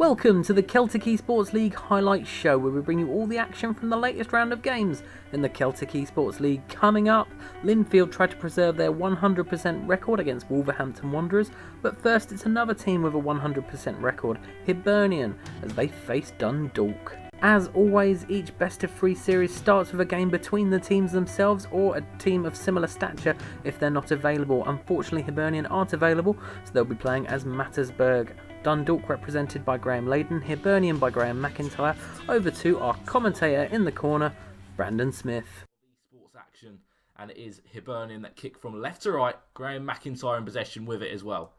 Welcome to the Celtic eSports League Highlights Show, where we bring you all the action from the latest round of games in the Celtic eSports League. Coming up, Linfield try to preserve their 100% record against Wolverhampton Wanderers, but first it's another team with a 100% record, Hibernian, as they face Dundalk. As always, each best of 3 series starts with a game between the teams themselves or a team of similar stature if they're not available. Unfortunately, Hibernian aren't available, so they'll be playing as Mattersburg. Dundalk represented by Graham Layden, Hibernian by Graham McIntyre. Over to our commentator in the corner, Brandon Smith. Sports action, and it is Hibernian that kick from left to right. Graham McIntyre in possession with it as well.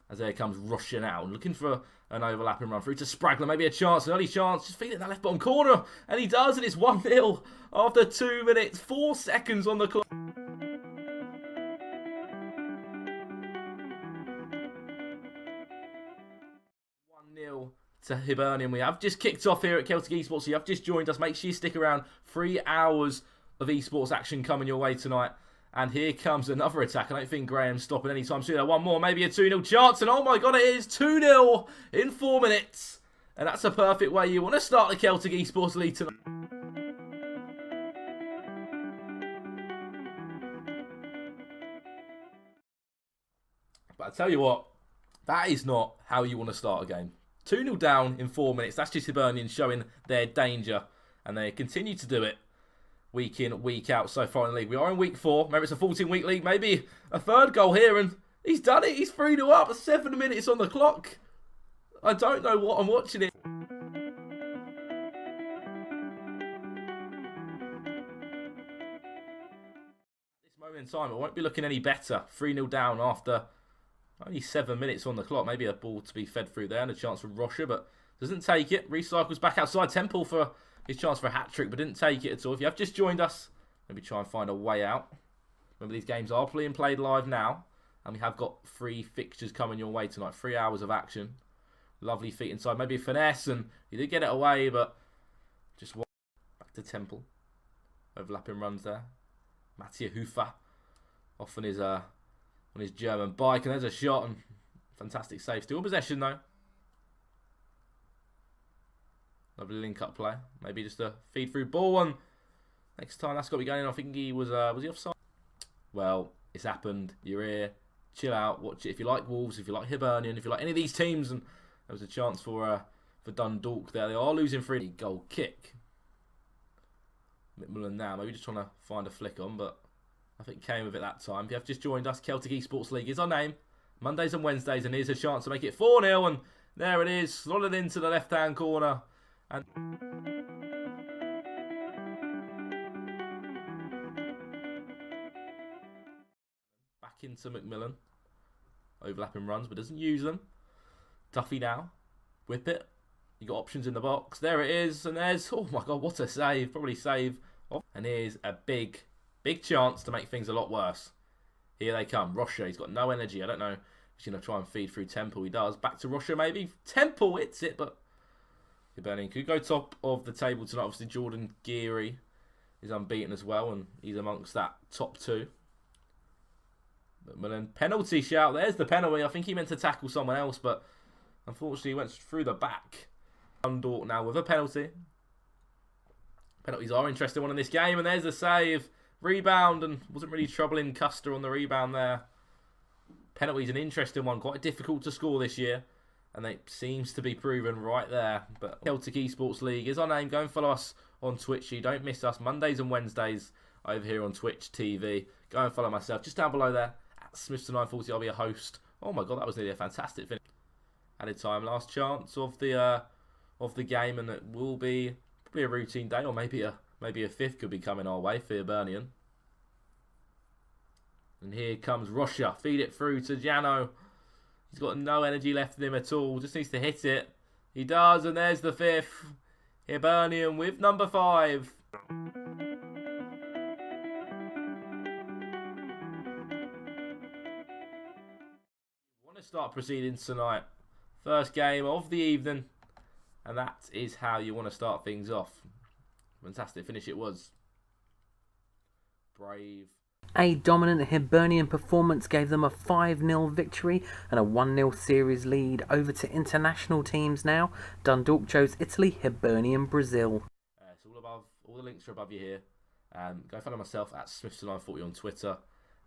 As there comes rushing out, looking for an overlapping run through to Spragler. Maybe a chance, an early chance. Just feeding that left bottom corner. And he does, and it's 1-0 after 2 minutes, 4 seconds on the clock. 1-0 to Hibernian. We have just kicked off here at Celtic eSports. So you have just joined us. Make sure you stick around. 3 hours of eSports action coming your way tonight. And here comes another attack. I don't think Graham's stopping anytime soon. One more, maybe a 2-0 chance. And oh my god, it is 2-0 in 4 minutes. And that's a perfect way you want to start the Celtic eSports League tonight. But I tell you what, that is not how you want to start a game. 2-0 down in 4 minutes. That's just Hibernian showing their danger. And they continue to do it. Week in, week out so far in the league. We are in week 4. Maybe it's a 14-week league. Maybe a third goal here. And he's done it. He's 3-0 up. 7 minutes on the clock. I don't know what I'm watching it. At this moment in time, it won't be looking any better. 3-0 down after only 7 minutes on the clock. Maybe a ball to be fed through there and a chance for Rocha, but doesn't take it. Recycles back outside Temple for his chance for a hat-trick, but didn't take it at all. If you have just joined us, maybe try and find a way out. Remember, these games are being played live now, and we have got 3 fixtures coming your way tonight. 3 hours of action. Lovely feet inside. Maybe a finesse, and he did get it away, but just back to Temple. Overlapping runs there. Mattia Hufa off on his German bike, and there's a shot, and fantastic save. Still in possession, though. Lovely link-up play. Maybe just a feed-through ball one. Next time that's got to be going in. I think he was he offside? Well, it's happened. You're here. Chill out. Watch it. If you like Wolves, if you like Hibernian, if you like any of these teams, and there was a chance for Dundalk there. They are losing 3. Goal kick. McMillan now. Maybe just trying to find a flick on, but I think came with it that time. If you have just joined us, Celtic eSports League is our name. Mondays and Wednesdays, and here's a chance to make it 4-0, and there it is. Slotted into the left-hand corner. And back into McMillan. Overlapping runs, but doesn't use them. Duffy now. Whip it. You got options in the box. There it is. And there's, oh my god, what a save. Probably save. And here's a big chance to make things a lot worse. Here they come. Rocha, he's got no energy. I don't know if he's going to try and feed through Temple. He does. Back to Rocha maybe. Temple hits it, but Hibernian could go top of the table tonight. Obviously, Jordan Geary is unbeaten as well, and he's amongst that top 2. McMillan, penalty shout. There's the penalty. I think he meant to tackle someone else, but unfortunately, he went through the back. Dundalk now with a penalty. Penalties are an interesting one in this game, and there's the save. Rebound, and wasn't really troubling Custer on the rebound there. Penalty's an interesting one. Quite difficult to score this year. And it seems to be proven right there. But Celtic eSports League is our name. Go and follow us on Twitch. You don't miss us Mondays and Wednesdays over here on Twitch TV. Go and follow myself just down below there at Smithson940. I'll be a host. Oh my god, that was nearly a fantastic finish. Added time, last chance of the game, and it will be probably a routine day, or maybe a 5th could be coming our way for Hibernian. And here comes Rocha. Feed it through to Jano. He's got no energy left in him at all. Just needs to hit it. He does, and there's the 5th. Hibernian with number 5. Want to start proceedings tonight. First game of the evening. And that is how you want to start things off. Fantastic finish it was. Brave. A dominant Hibernian performance gave them a 5-0 victory and a 1-0 series lead. Over to international teams now. Dundalk chose Italy, Hibernian Brazil. It's all above. All the links are above you here. Go follow myself at Smithson940 on Twitter.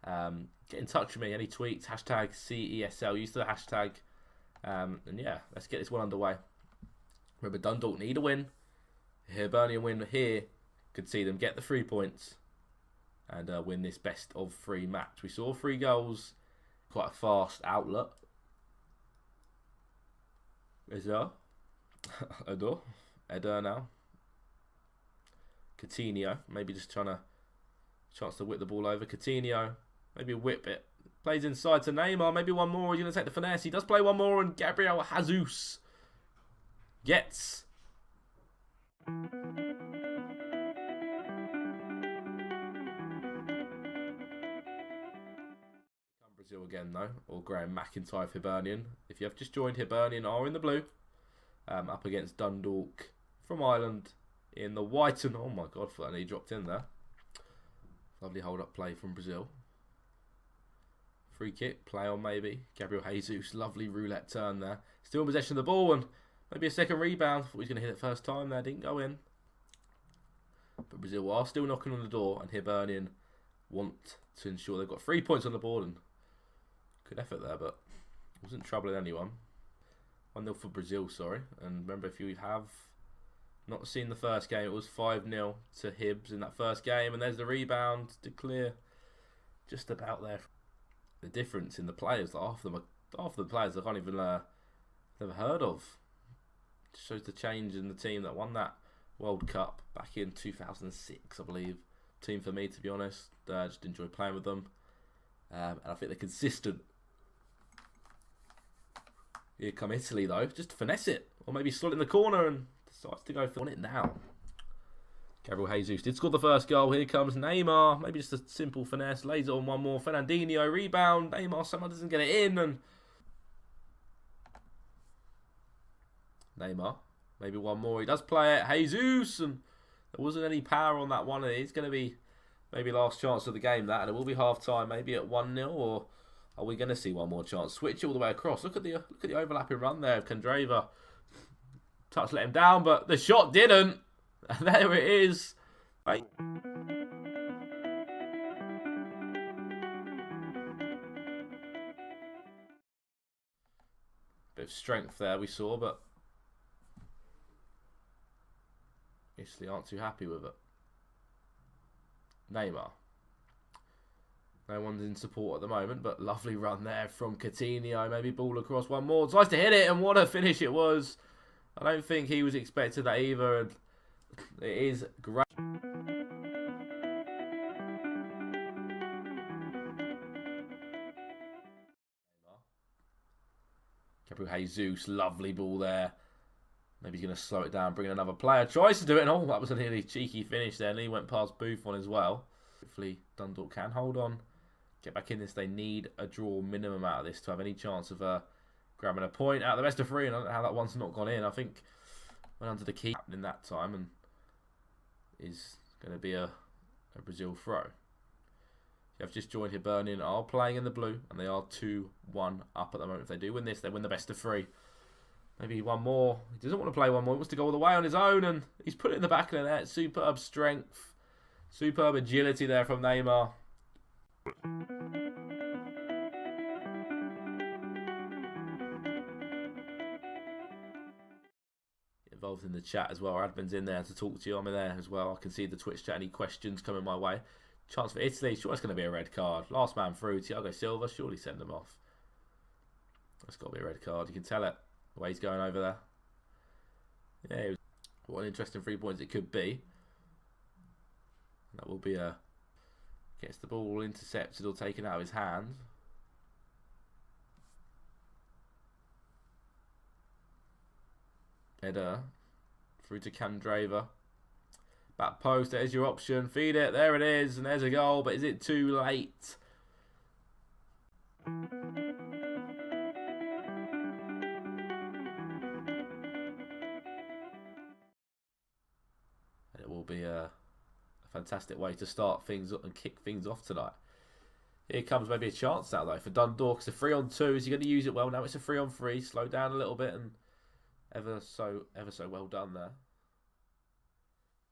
Get in touch with me. Any tweets? Hashtag CESL. Use the hashtag. And yeah, let's get this one underway. Remember, Dundalk need a win. A Hibernian win here could see them get the 3 points and win this best of 3 match. We saw 3 goals. Quite a fast outlet. Is there? Eder now. Coutinho, maybe just trying to chance to whip the ball over. Coutinho, maybe whip it. Plays inside to Neymar. Maybe one more. He's going to take the finesse. He does play one more, and Gabriel Jesus gets. Brazil again though, or Graham McIntyre for Hibernian. If you have just joined, Hibernian are in the blue, up against Dundalk from Ireland in the white and oh my god, for that he dropped in there. Lovely hold up play from Brazil. Free kick, play on maybe. Gabriel Jesus, lovely roulette turn there. Still in possession of the ball and maybe a second rebound. Thought he was going to hit it first time there, didn't go in. But Brazil are still knocking on the door and Hibernian want to ensure they've got 3 points on the board and good effort there, but wasn't troubling anyone. 1-0 for Brazil, sorry. And remember, if you have not seen the first game, it was 5-0 to Hibs in that first game. And there's the rebound to clear just about there. The difference in the players, half of the players I can't even never heard of. Just shows the change in the team that won that World Cup back in 2006, I believe. Team for me, to be honest. Just enjoy playing with them. And I think they're consistent. Here come Italy, though. Just to finesse it. Or maybe slot it in the corner and decides to go for it now. Gabriel Jesus did score the first goal. Here comes Neymar. Maybe just a simple finesse. Lays it on one more. Fernandinho, rebound. Neymar somehow doesn't get it in. And Neymar. Maybe one more. He does play it. Jesus. And there wasn't any power on that one. It's going to be maybe last chance of the game, that. And it will be half-time. Maybe at 1-0. Or are we going to see one more chance? Switch all the way across. Look at the overlapping run there of Candreva. Touch let him down, but the shot didn't. And there it is. Right. Bit of strength there we saw, but Italy aren't too happy with it. Neymar. No one's in support at the moment, but lovely run there from Coutinho. Maybe ball across one more. Tries to hit it, and what a finish it was. I don't think he was expecting that either. And it is great. Gabriel Jesus, lovely ball there. Maybe he's going to slow it down, bring in another player. Tries to do it, and oh, that was a nearly cheeky finish there. And he went past Buffon as well. Hopefully Dundalk can hold on. Get back in this. They need a draw minimum out of this to have any chance of grabbing a point out of the best of 3. And I don't know how that one's not gone in. I think went under the key in that time and is going to be a Brazil throw. You have just joined Hibernian, are playing in the blue, and they are 2-1 up at the moment. If they do win this, they win the best of 3. Maybe one more. He doesn't want to play one more. He wants to go all the way on his own, and he's put it in the back of the net. Superb strength. Superb agility there from Neymar. Involved in the chat as well. Admin's in there to talk to you. I'm in there as well. I can see the Twitch chat. Any questions coming my way? Chance for Italy. Sure, it's going to be a red card. Last man through. Thiago Silva. Surely send them off. That's got to be a red card. You can tell it. The way he's going over there. Yeah, what an interesting 3 points it could be. That will be a... Gets the ball intercepted or taken out of his hand. Header. Through to Candreva. Back post, there's your option. Feed it, there it is. And there's a goal, but is it too late? It will be a fantastic way to start things up and kick things off tonight. Here comes maybe a chance now, though, for Dundalk. It's a 3-on-2. Is he going to use it well? Now it's a 3-on-3. Slow down a little bit, and ever so well done there.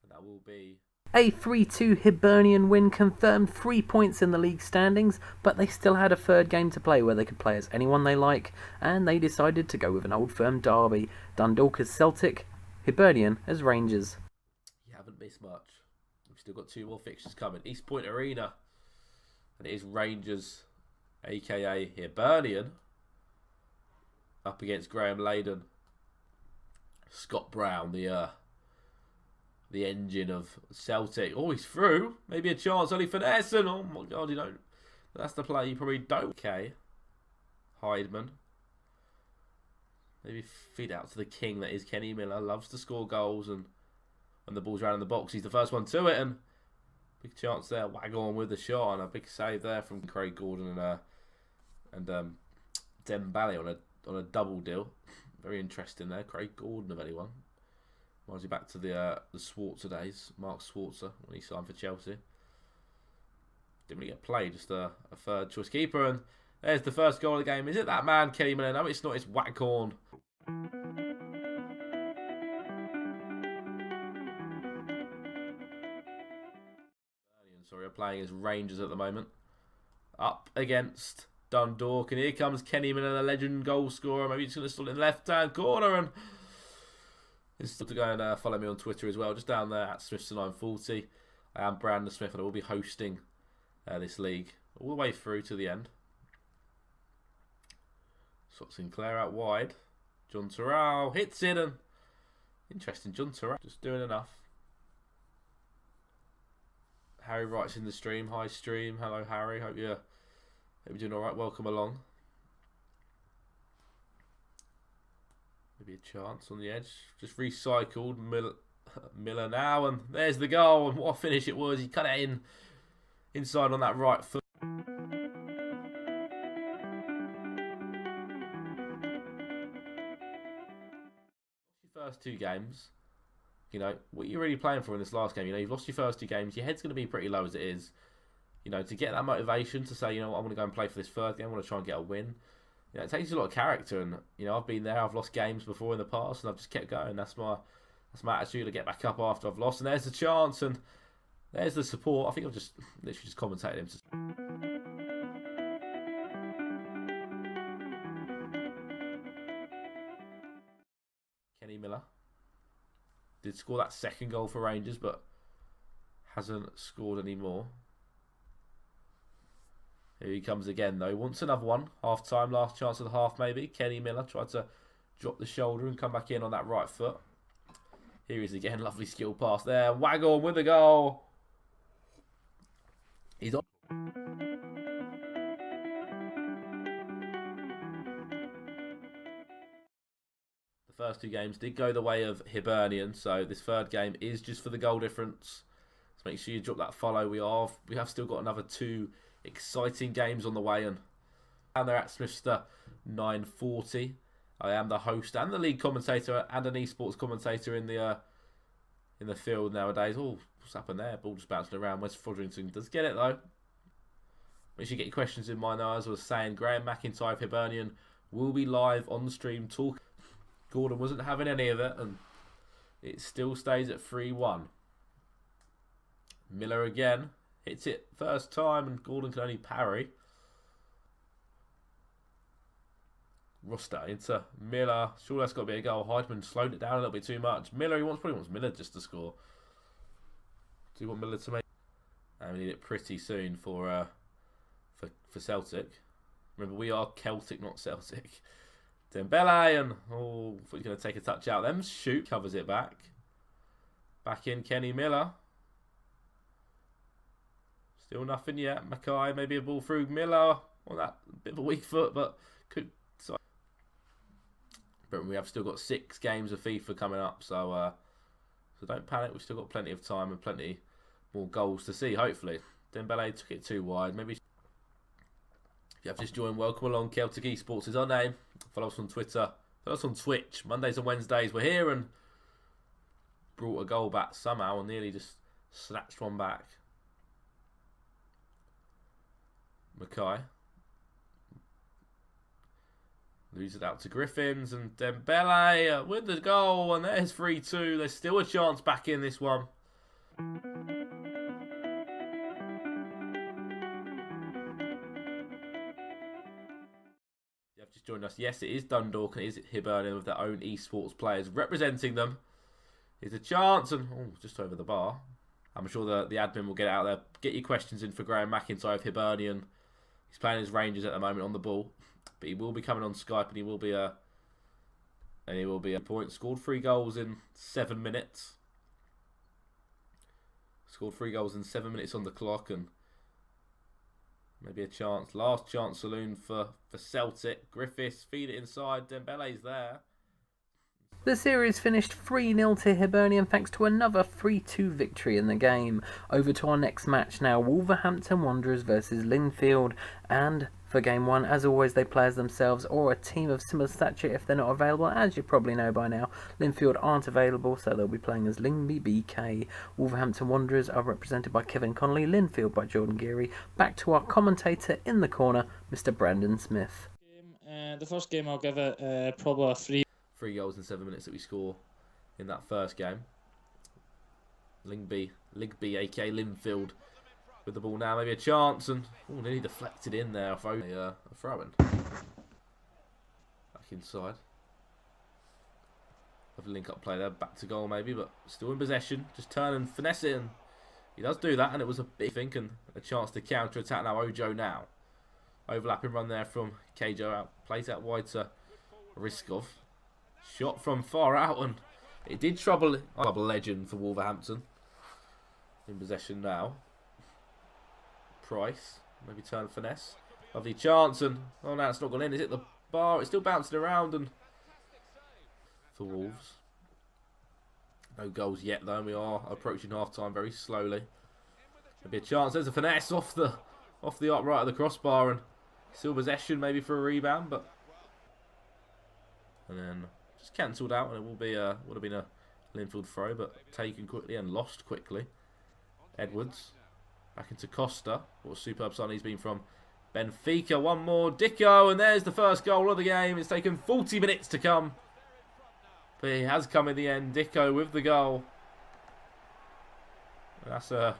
And that will be a 3-2 Hibernian win confirmed 3 points in the league standings, but they still had a third game to play where they could play as anyone they like, and they decided to go with an old firm derby. Dundalk as Celtic, Hibernian as Rangers. You haven't missed much. We've still got 2 more fixtures coming. East Point Arena. And it is Rangers, a.k.a. Hibernian, up against Graham Layden. Scott Brown, the engine of Celtic. Oh, he's through. Maybe a chance. Only for Essen. Oh, my God, you don't. That's the play you probably don't. Okay. Hideman. Maybe feed out to the king that is Kenny Miller. Loves to score goals, and when the ball's around in the box, he's the first one to it, and big chance there. Wagon with the shot, and a big save there from Craig Gordon and Dembele on a double deal. Very interesting there. Craig Gordon, of anyone. Reminds you back to the Schwarzer days. Mark Schwarzer when he signed for Chelsea. Didn't really get played, just a third choice keeper. And there's the first goal of the game. Is it that man, Kenny Miller? No, it's not. It's Waghorn. Sorry, are playing as Rangers at the moment. Up against Dundalk. And here comes Kenny Miller, the legend goal scorer. Maybe he's going to stall it in the left-hand corner. And it's still to go and follow me on Twitter as well. Just down there at Smithson940. I am Brandon Smith, and I will be hosting this league all the way through to the end. Scott Sinclair out wide. John Terrell hits it, and interesting, John Terrell just doing enough. Harry writes in the stream. Hi stream. Hello Harry. Hope you're doing alright. Welcome along. Maybe a chance on the edge. Just recycled. Miller now, and there's the goal, and what a finish it was. He cut it inside on that right foot. First 2 games, you know, what you're really playing for in this last game, you know, you've lost your first 2 games, your head's going to be pretty low as it is, you know, to get that motivation to say, you know, I want to go and play for this third game, I want to try and get a win, you know, it takes a lot of character, and, you know, I've been there, I've lost games before in the past, and I've just kept going. That's my attitude, to get back up after I've lost, and there's the chance, and there's the support. I think I've just literally just commentated him. Kenny Miller did score that second goal for Rangers, but hasn't scored any more. Here he comes again, though. Wants another one. Half time, last chance of the half, maybe. Kenny Miller tried to drop the shoulder and come back in on that right foot. Here he is again. Lovely skill pass there. Waghorn with the goal. He's on. The first 2 games did go the way of Hibernian, so this third game is just for the goal difference. So make sure you drop that follow. We have still got another 2 exciting games on the way, and they're at Smithster 940. I am the host and the league commentator and an esports commentator in the field nowadays. Oh, what's happened there? Ball just bouncing around. West Fodrington does get it though. Make sure you get your questions in my now. As I was saying, Graham McIntyre of Hibernian will be live on the stream talking. Gordon wasn't having any of it, and it still stays at 3-1. Miller again hits it first time, and Gordon can only parry. Roster into Miller. Sure, that's got to be a goal. Heidman slowed it down a little bit too much. Miller, probably wants Miller just to score. Do you want Miller to make? And we need it pretty soon for Celtic. Remember, we are Celtic, not Celtic. Dembele, and oh, thought he's going to take a touch out. Them shoot covers it back. Back in Kenny Miller. Still nothing yet. Mackay, maybe a ball through Miller on that bit of a weak foot, but could. But we have still got 6 games of FIFA coming up, so don't panic. We've still got plenty of time and plenty more goals to see, hopefully. Dembele took it too wide. Maybe if you have just joined, welcome along. Celtic eSports is our name. Follow us on Twitter. Follow us on Twitch. Mondays and Wednesdays we're here, and brought a goal back somehow and nearly just snatched one back. Mackay. Lose it out to Griffins, and Dembele with the goal, and there's 3-2. There's still a chance back in this one. You have just joined us. Yes, it is Dundalk, and it is Hibernian with their own eSports players representing them. Here's a chance, and just over the bar. I'm sure the admin will get out there. Get your questions in for Graham McIntyre of Hibernian. He's playing his Rangers at the moment on the ball, but he will be coming on Skype, and he will be a point. Scored 3 goals in 7 minutes. Scored 3 goals in 7 minutes on the clock, and maybe a chance. Last chance saloon for Celtic. Griffiths feed it inside. Dembele's there. The series finished 3-0 to Hibernian thanks to another 3-2 victory in the game. Over to our next match now, Wolverhampton Wanderers versus Linfield, and for game 1, as always, they play as themselves or a team of similar stature if they're not available. As you probably know by now, Linfield aren't available, so they'll be playing as Lyngby BK. Wolverhampton Wanderers are represented by Kevin Connolly, Linfield by Jordan Geary. Back to our commentator in the corner, Mr. Brandon Smith. The first game I'll give it probably a 3. 3 goals in 7 minutes that we score in that first game. Lyngby, aka Linfield, with the ball now. Maybe a chance, and nearly deflected in there. A throw-in. Back inside. Have a link-up play there. Back to goal maybe, but still in possession. Just turn and finesse it, and he does do that, and it was a big think and a chance to counter-attack now. Ojo now. Overlapping run there from Kjo out. Plays out wide to Riskov. Shot from far out, and it did trouble legend for Wolverhampton. In possession now. Price, maybe turn finesse. Lovely chance, and no, it's not gone in. Is it the bar? It's still bouncing around, and for Wolves. No goals yet, though. We are approaching half-time very slowly. Maybe a chance. There's a finesse off the upright of the crossbar, and still possession maybe for a rebound, but and then just cancelled out, and it would have been a Linfield throw, but taken quickly and lost quickly. Edwards back into Costa. What a superb sign he's been from Benfica. One more, Dicko, and there's the first goal of the game. It's taken 40 minutes to come, but he has come in the end. Dicko with the goal. And that's a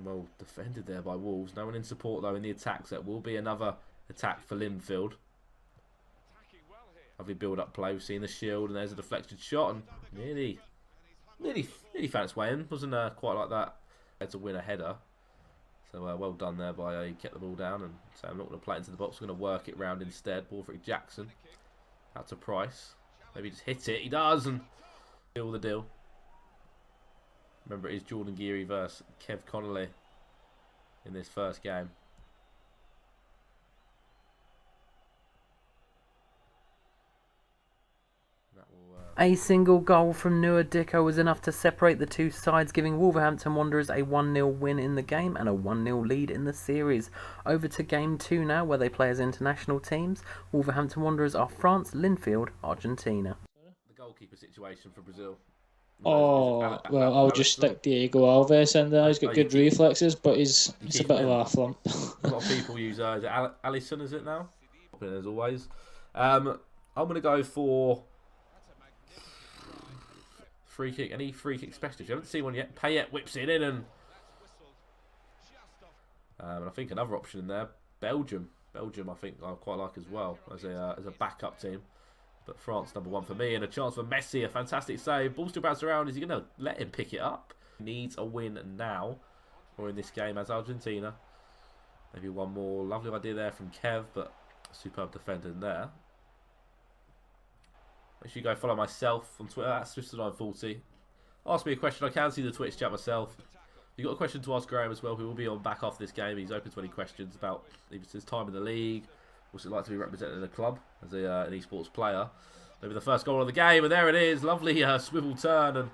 well defended there by Wolves. No one in support though in the attacks. That will be another attack for Linfield. Lovely build-up play. We've seen the shield, and there's a deflected shot, and nearly found its way in. Wasn't quite like that. Had to win a header. So well done there by kept the ball down, and so I'm not going to play it into the box. I'm going to work it round instead. Ball for Jackson. Out to Price. Maybe just hit it. He does, and seal the deal. Remember, it is Jordan Geary versus Kev Connolly in this first game. A single goal from Nua Dicko was enough to separate the two sides, giving Wolverhampton Wanderers a 1-0 win in the game and a 1-0 lead in the series. Over to game 2 now, where they play as international teams. Wolverhampton Wanderers are France, Linfield, Argentina. The goalkeeper situation for Brazil. Well, I'll just stick Diego Alves in there. He's got good reflexes, but he's a bit of a flump. A lot of people use is it Alisson, is it now? As always. I'm going to go for free kick. Any free kick specialist? You haven't seen one yet. Payet whips it in, and I think another option in there. Belgium, I think I quite like as well as a backup team. But France #1 for me, and a chance for Messi. A fantastic save. Ball still bouncing around. Is he going to let him pick it up? Needs a win now, or in this game as Argentina. Maybe one more. Lovely idea there from Kev, but superb defender in there. Make sure you go follow myself on Twitter at Swift940. Ask me a question. I can see the Twitch chat myself. If you've got a question to ask Graham as well, he will be on back after this game. He's open to any questions about even his time in the league. What's it like to be represented in a club as an esports player? Maybe the first goal of the game, and there it is. Lovely swivel turn, and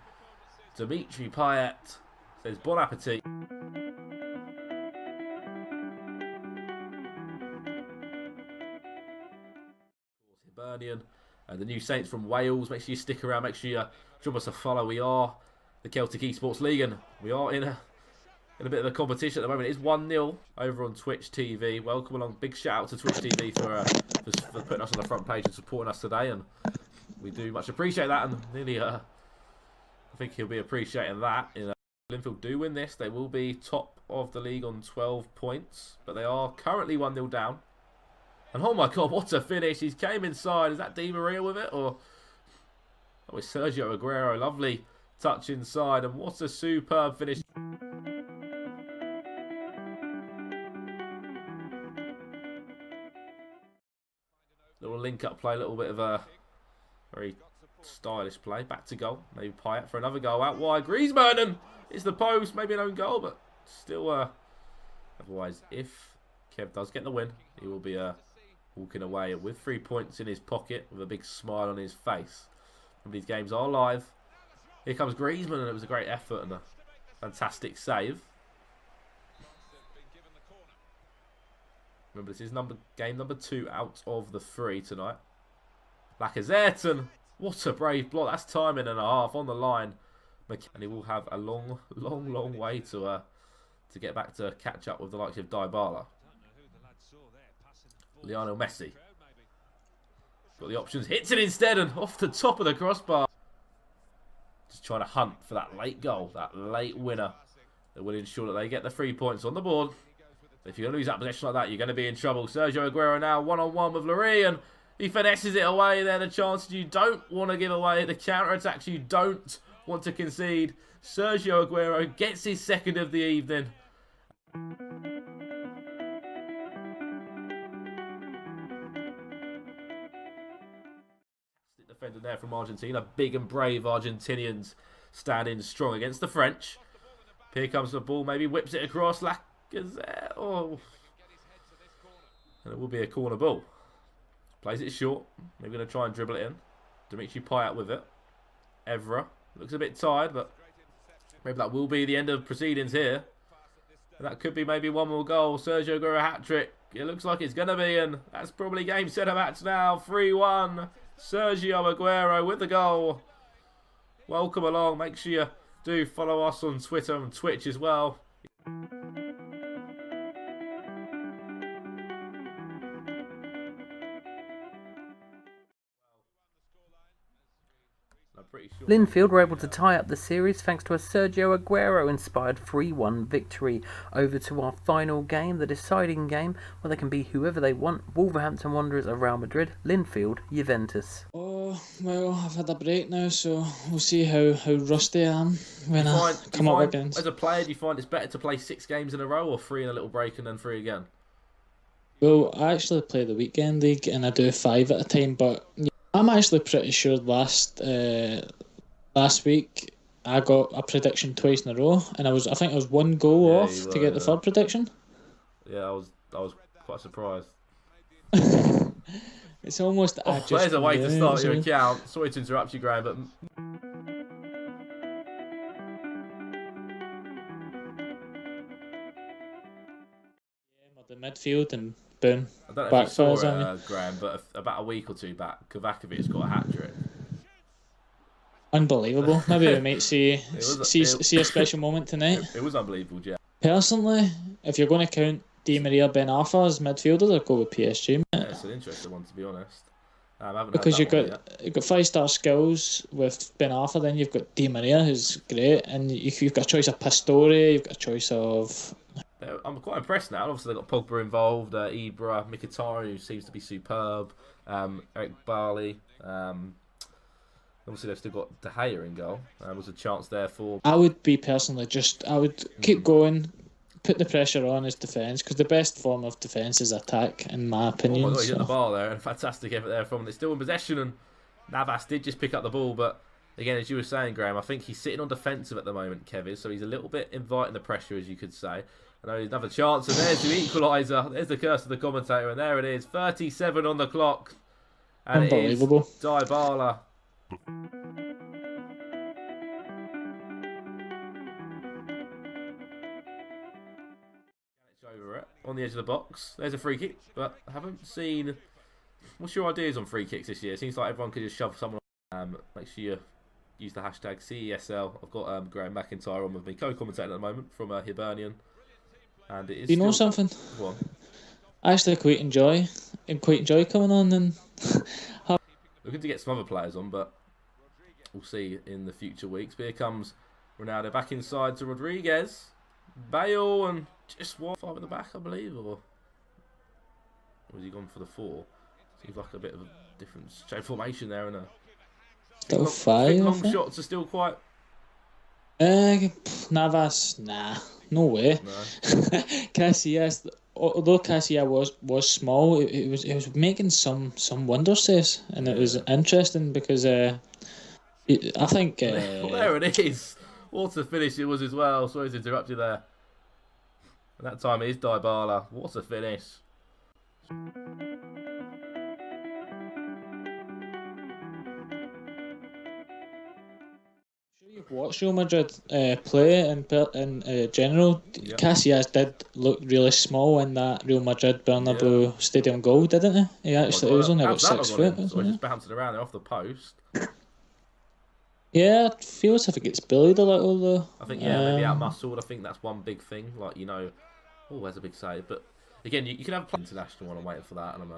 Dimitri Payet says bon appetit. Hibernian the new Saints from Wales. Make sure you stick around. Make sure you drop us a follow. We are the Celtic Esports League, and we are in a bit of a competition at the moment. It is 1-0 over on Twitch TV. Welcome along. Big shout out to Twitch TV for putting us on the front page and supporting us today, and we do much appreciate that. And nearly, I think he'll be appreciating that. Linfield do win this, they will be top of the league on 12 points, but they are currently 1-0 down. And oh my god, what a finish! He's came inside. Is that Di Maria with it, or oh, it's Sergio Aguero? Lovely touch inside, and what a superb finish! Little link-up play, a little bit of a very stylish play. Back to goal. Maybe Payet for another goal out wide. Griezmann, and it's the post. Maybe an own goal, but still. Otherwise, if Kev does get the win, he will be walking away with 3 points in his pocket with a big smile on his face. And these games are live. Here comes Griezmann, and it was a great effort and a fantastic save. Remember, this is game number 2 out of the 3 tonight. Lacazette, and what a brave block. That's timing and a half on the line. And he will have a long way to get back to catch up with the likes of Dybala. Lionel Messi. Got the options. Hits it instead and off the top of the crossbar. Just trying to hunt for that late goal, that late winner that will ensure that they get the 3 points on the board. If you're going to lose that possession like that, you're going to be in trouble. Sergio Aguero now one-on-one with Lurie, and he finesses it away there. The chances you don't want to give away, the counter-attacks you don't want to concede. Sergio Aguero gets his second of the evening. Defender there from Argentina. Big and brave Argentinians standing strong against the French. Here comes the ball, maybe whips it across. Lacazette. Oh. And it will be a corner ball. Plays it short. Maybe going to try and dribble it in. Dimitri Payet with it. Evra. Looks a bit tired, but maybe that will be the end of proceedings here. And that could be maybe one more goal. Sergio Aguero hat-trick. It looks like it's going to be, and that's probably game, set, and match now. 3-1. Sergio Aguero with the goal. Welcome along. Make sure you do follow us on Twitter and Twitch as well. Linfield were able to tie up the series thanks to a Sergio Aguero-inspired 3-1 victory. Over to our final game, the deciding game, where they can be whoever they want. Wolverhampton Wanderers of Real Madrid, Linfield, Juventus. Oh, well, I've had a break now, so we'll see how rusty I am when I come up against. As a player, do you find it's better to play 6 games in a row, or 3 in a little break and then 3 again? Well, I actually play the weekend league, and I do 5 at a time, but I'm actually pretty sure last week I got a prediction twice in a row, and I think I was 1 goal off to get the third prediction. Yeah, I was quite surprised. It's almost. There's a way to start your account. Sorry to interrupt you, Graham, but the midfield and boom. I don't know if you saw it, Graham, but about a week or 2 back, Kovacevic got a hat-trick. Unbelievable. Maybe we might see a special moment tonight. It was unbelievable, yeah. Personally, if you're going to count Di Maria, Ben Arfa as midfielders, I'd go with PSG. Mate. Yeah, it's an interesting one, to be honest. Because you've got 5-star skills with Ben Arfa, then you've got Di Maria, who's great, and you've got a choice of Pastore, you've got a choice of. I'm quite impressed now. Obviously, they've got Pogba involved, Ibra, Mkhitaryan, who seems to be superb, Eric Barley. Obviously, they've still got De Gea in goal. There was a chance there for. I would be personally I would keep going, put the pressure on his defence, because the best form of defence is attack, in my opinion. Oh my God, he's at the bar there, and fantastic effort there from him. They're still in possession, and Navas did just pick up the ball, but again, as you were saying, Graham, I think he's sitting on defensive at the moment, Kevin, so he's a little bit inviting the pressure, as you could say. I know another chance, and there's the equaliser. There's the curse of the commentator, and there it is, 37 on the clock. And unbelievable. It is Dybala. Over it on the edge of the box. There's a free kick, but I haven't seen What's your ideas on free kicks this year? It seems like everyone could just shove someone. Make sure you use the hashtag CESL. I've got Graham McIntyre on with me, co-commentating at the moment from Hibernian. And it is. You know something? Go on. I actually quite enjoy coming on and. Looking to get some other players on, but we'll see in the future weeks. But here comes Ronaldo back inside to Rodriguez. Bale and just 1-5 at the back, I believe, or was he gone for the 4? Seems like a bit of a different shape formation there, and still 5. Long shots are still quite. Navas, no way. No. Casillas, although Casillas was small, it was making some wonder saves, and it was interesting because I think well, there it is. What a finish it was as well. Sorry to interrupt you there. And that time it is Dybala. What a finish. You've watched Real Madrid play in general. Yep. Casillas did look really small in that Real Madrid Bernabeu Stadium goal, didn't he? He actually was only about 6 foot. So he's just bouncing around there off the post. Yeah, it feels as if it gets bullied a little though. I think maybe out muscled. I think that's one big thing. Like oh, there's a big save. But again, you can have an international one. I'm waiting for that, and I'm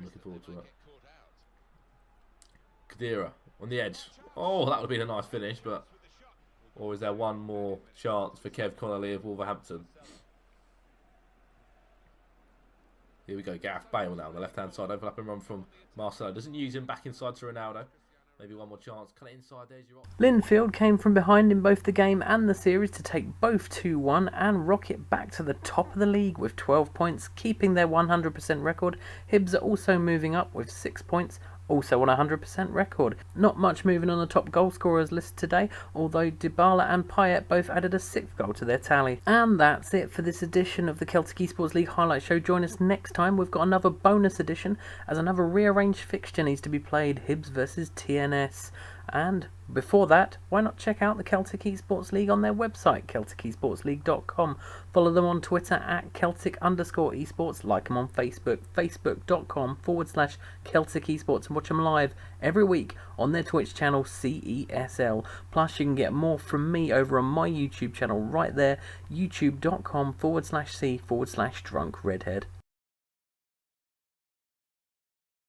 looking forward to it. Khedira on the edge. Oh, that would have been a nice finish, but or is there one more chance for Kev Connolly of Wolverhampton? Here we go, Gareth Bale now on the left-hand side, overlapping run from Marcelo. Doesn't use him back inside to Ronaldo. Maybe one more chance. Kind of inside. There's your option. Linfield came from behind in both the game and the series to take both 2-1 and rocket back to the top of the league with 12 points, keeping their 100% record. Hibs are also moving up with 6 points, also on a 100% record. Not much moving on the top goal scorers list today, although Dybala and Payet both added a 6th goal to their tally. And that's it for this edition of the Celtic eSports League Highlight Show. Join us next time. We've got another bonus edition as another rearranged fixture needs to be played, Hibs versus TNS. And before that, why not check out the Celtic eSports League on their website, CelticEsportsLeague.com. Follow them on Twitter at Celtic_esports. Like them on Facebook, Facebook.com/Celtic eSports, and watch them live every week on their Twitch channel, CESL. Plus, you can get more from me over on my YouTube channel right there, YouTube.com/C/DrunkRedhead.